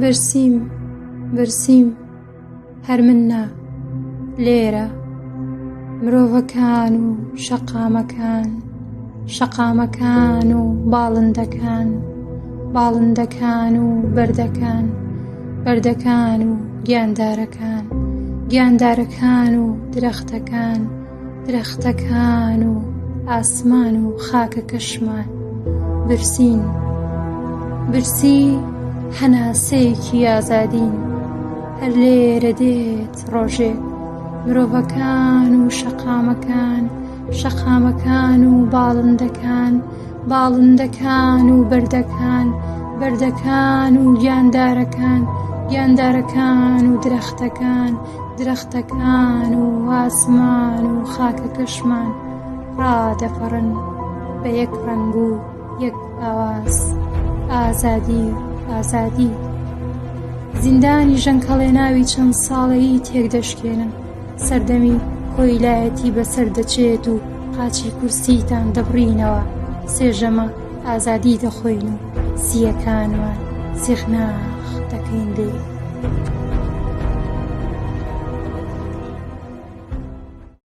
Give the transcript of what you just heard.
برسیم برسیم هەر من نا لێرە مرۆڤەکان و شەقامەکان، شەقامەکان و باڵندەکان، باڵندەکان و بەردەکان، بەردەکان و گیاندارەکان، گیاندارەکان و درەختەکان، درەختەکان و ئاسمان و خاکە کەشمان. برسین برسی هەناسەیەکی ئازادین، هەر لێرە دێت ڕۆژێک مرۆڤەکان و شەقامەکان، شەقامەکان و باڵندەکان، باڵندەکان و بەردەکان، بەردەکان و گیاندارەکان، گیاندارەکان و درەختەکان، درەختەکان و ئاسمان و خاکە کەشمان ڕادەپەڕن بە یەک ڕەنگ و یەک ئاواز. ئازادی ئازادی. زیندانی ژەنکەڵێناوی چەند ساڵەیی تێک دەشکێنن، سەردەمی کۆیلایەتی بەسەر دەچێت و قاچی کورسیتان دەبڕینەوە، سێژەمە ئازادی دەخۆین و سیەکانمان سیخناخ دەکەین لێ.